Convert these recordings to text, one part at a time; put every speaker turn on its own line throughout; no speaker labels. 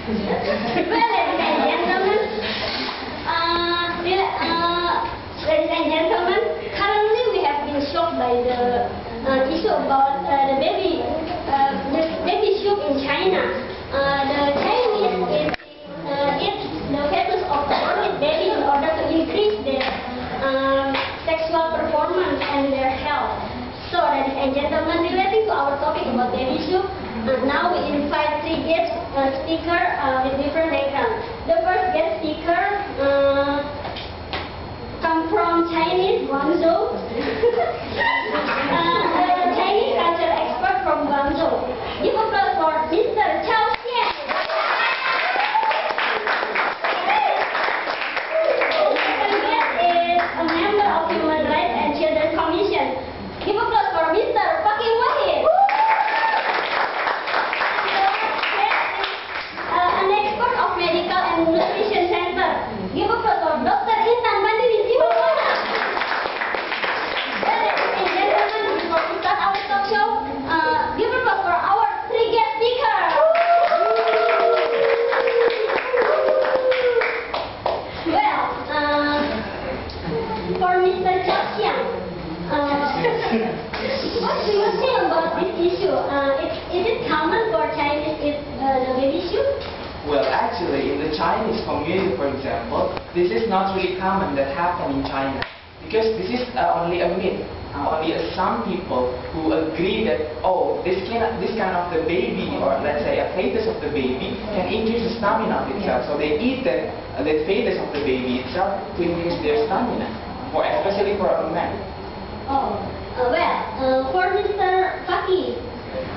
ladies and gentlemen, currently we have been shocked by the issue about the baby shoot in China. The Chinese is eat the fetus of the orchid baby in order to increase their sexual performance and their health. So, ladies and gentlemen, relating to our topic about baby shoot, now we invite three guest speakers with different backgrounds. The first guest speaker come from Chinese, Guangzhou. A Chinese culture expert from Guangzhou. Give applause for Mr. Chao Xian. The second guest is a member of Human Rights and Children Commission. Give applause for Mr. Fakih Wahid. An expert of Medical and Nutrition Center. Give applause for Dr. Intan Mandiri Siwamona. Ladies and gentlemen, before we start our talk show, give applause for our three guest speakers. Well, for Mr. Chao Xiang, what do you say about this issue? Is it common for Chinese eat the baby shoot?
Well, actually, in the Chinese community, for example, this is not really common that happen in China. Because this is only a myth. Only some people who agree that, oh, this kind of the baby, or let's say a fetus of the baby, can increase the stamina of itself. So they eat the fetus of the baby itself to increase their stamina, especially for a man.
For Mr. Fakih,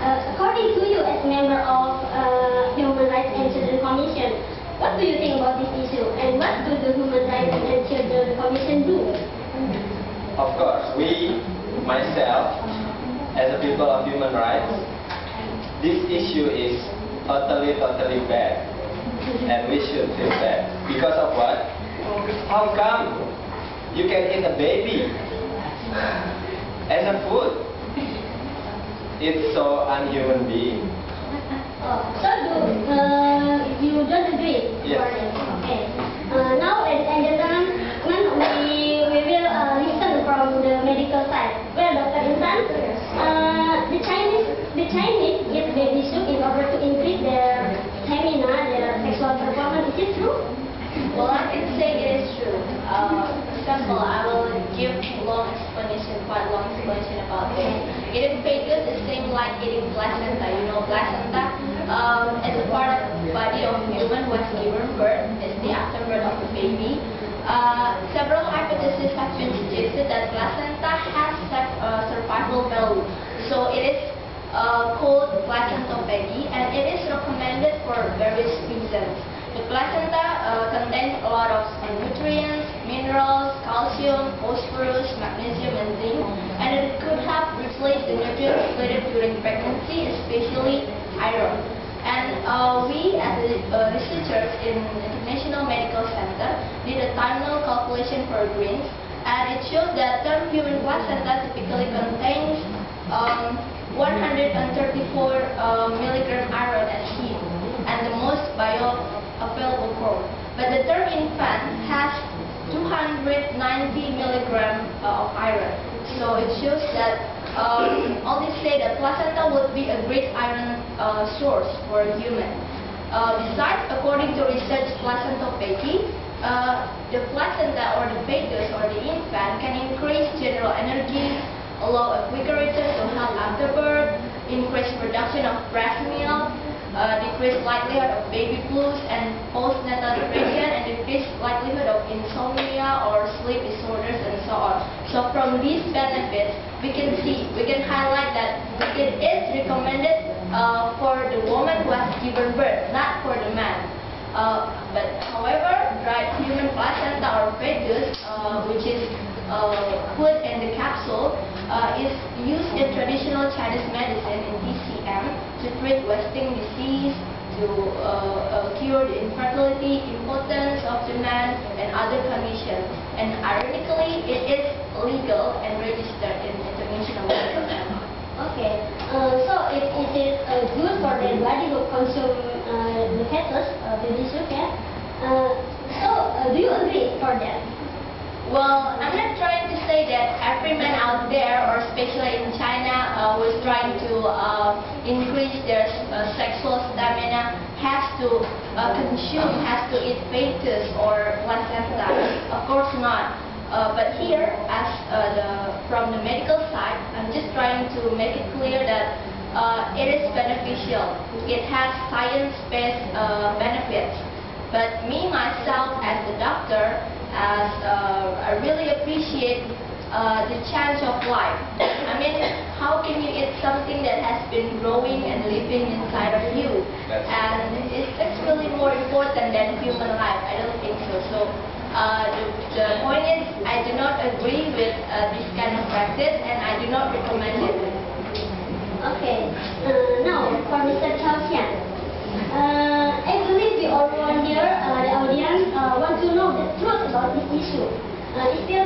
according to you as member of Human Rights and Children Commission, what do you think about this issue, and what do the Human Rights and Children Commission do?
Of course, we, myself, as a people of human rights, this issue is totally bad, and we should feel bad. Because of what? How come you can eat a baby as a food? It's so unhuman being.
So you don't agree?
Yes.
Okay. Now, ladies and gentlemen, we will listen from the medical side. Well, Dr. Intan, the Chinese eat baby shoot in order to increase their stamina, their sexual performance. Is it true?
Well, I can say it is true. For example, I will give quite long explanation about this. Eating fetus is same like eating placenta. You know, placenta as a part of the body of human who has given birth, is the afterbirth of the baby. Several hypotheses have been suggested that placenta has survival value. So it is called placentopathy, and it is recommended for various reasons. The placenta contains a lot of nutrients, minerals, calcium, phosphorus, magnesium, and zinc, and it could have replaced the nutrients depleted during pregnancy, especially iron. And we, as researchers in International Medical Center, did a terminal calculation for greens, and it shows that term human placenta typically contains 134 milligram iron as heat, and the most bioavailable form. But the term infant has 290 milligram of iron. So it shows that all this say that placenta would be a great iron source for a human. Besides, according to research placentopathy, the placenta or the fetus or the infant can increase general energy, allow a quicker return to health after birth, increase production of breast milk, decrease likelihood of baby blues and postnatal depression, and decrease likelihood of insomnia or sleep disorders, and so on. So from these benefits, we can highlight that it is recommended for the woman who has given birth, not for the man. But however, right, human placenta or fetus, which is put in the capsule, is used in traditional Chinese medicine in TCM to treat wasting disease, to cure the infertility, impotence of the man, and other conditions. And ironically, it is legal and registered in International Medical Center.
Okay, so it is good for the body who consume the fetus, baby soup, yeah. Do you agree for that?
Well, I'm not trying to say that every man out there, or especially in China, who is trying to increase their sexual stamina has to has to eat fetus or placenta. Of course not. But here, as from the medical side, I'm just trying to make it clear that it is beneficial. It has science-based benefits. But me, myself, as the doctor, I really appreciate the change of life. I mean, how can you eat something that has been growing and living inside of you? And it's really more important than human life. I don't think so. So the point is, I do not agree with this kind of practice, and I do not recommend it.
Okay. Now, for Mr. Chao Xian. I believe we all wonder, the audience want to know the truth about this issue. Is still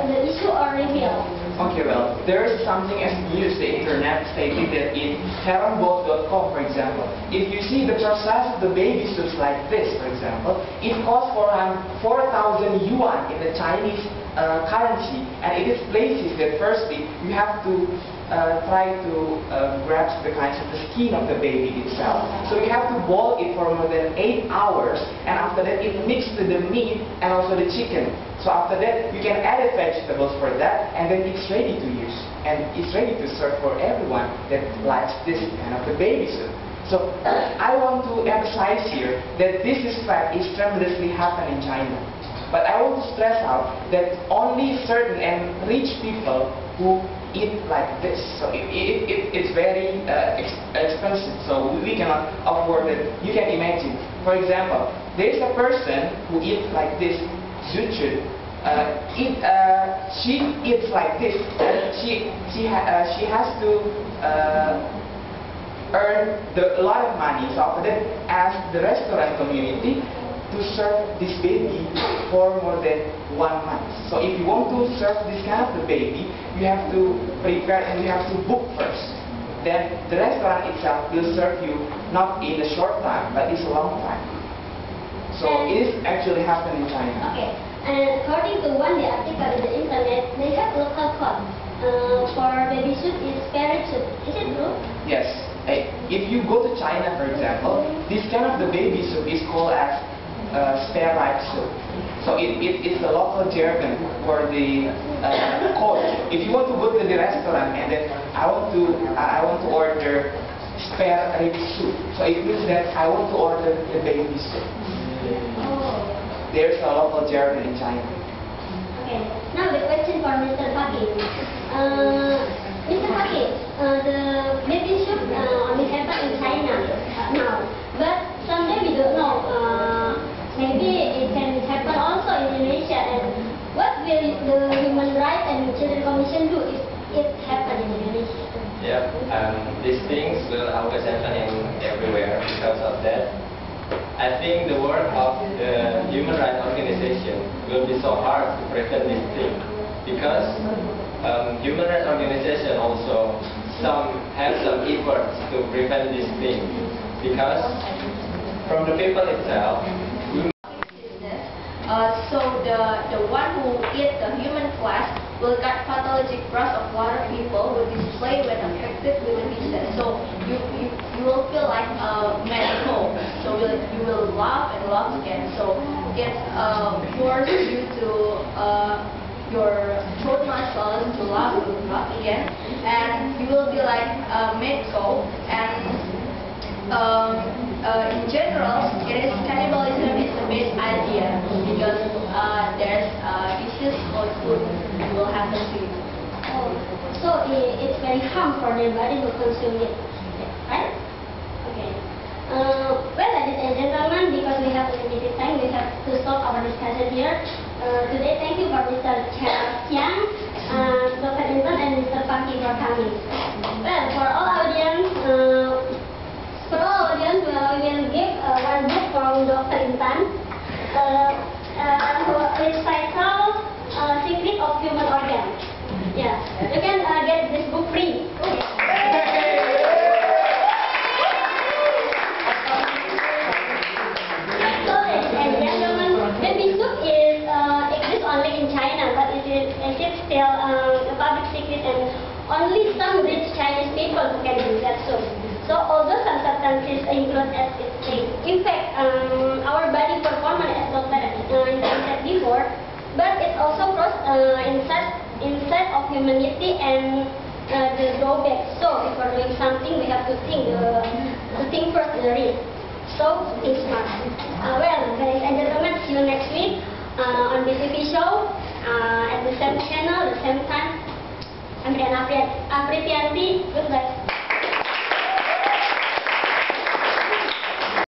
the issue or revealed?
Okay, well, there is something as news the internet stating that in Heronbot.com, for example, if you see the process of the baby soups like this, for example, it costs for 4,000 yuan in the Chinese currency, and it is places that firstly you have to try to grasp the kinds of the skin of the baby itself. So you have to boil it for more than 8 hours, and after that it mixed with the meat and also the chicken. So after that you can add vegetables for that, and then it's ready to use, and it's ready to serve for everyone that likes this kind of the baby soup. So I want to emphasize here that this is fact is tremendously happening in China. But I want to stress out that only certain and rich people who eat like this. So it's very expensive, so we cannot afford it. You can imagine. For example, there is a person who eats like this, Zuchu. She eats like this. She has to earn a lot of money. So after that, ask the restaurant community to serve this baby for more than 1 month. So if you want to serve this kind of the baby, you have to prepare and you have to book first. Then the restaurant itself will serve you not in a short time, but it's a long time. So it is actually happening in China.
Okay. And according to one the article in the internet, they have local code for baby soup is carrot soup. Is it true?
Yes. If you go to China, for example, this kind of the baby soup is called as spare rib soup. So it's a local jargon for the code. If you want to go to the restaurant and then I want to order spare rib soup, so it means that I want to order the baby soup.
Oh.
There's a local jargon in China.
Okay. Now the question for Mr. Fakih. Mr. Fakih, the baby soup only happen in China now, but someday we don't know. Maybe it can happen also in Indonesia. And what will the Human Rights and Children Commission do if it happens in Indonesia?
Yeah, these things will always happen everywhere because of that. I think the work of the human rights organization will be so hard to prevent this thing because human rights organization also have some efforts to prevent this thing because from the people itself.
So the one who eats the human flesh will get pathologic growth of water people will display when affected with the disease. So you will feel like medical. So you will laugh and laugh again. So it forces you to your throat muscles to laugh again, and you will be like medical. And in general, cannibalism is the best idea because there's issues called food will happen to you.
Oh, so it's very harmful for their body to consume it, right? Okay. Well, ladies and gentlemen, because we have limited time, we have to stop our discussion here. Today, thank you for Mr. Xiang, Dr. Intan, and Mr. Fakih for coming. Well, for all audience, we will give one book from Dr. Intan, which titled Secret of Human Organs. Yeah, you can get this book free. people who can do that. So although some substances include as its effect our body performance as Dr. Intan said before, but it also cross inside of humanity and the drawback. So if we're doing something, we have to think first the risk. So think smart. Well, ladies and gentlemen, see you next week on BTV show at the same channel, the same time. I'm Rian Afriyanti. Goodbye.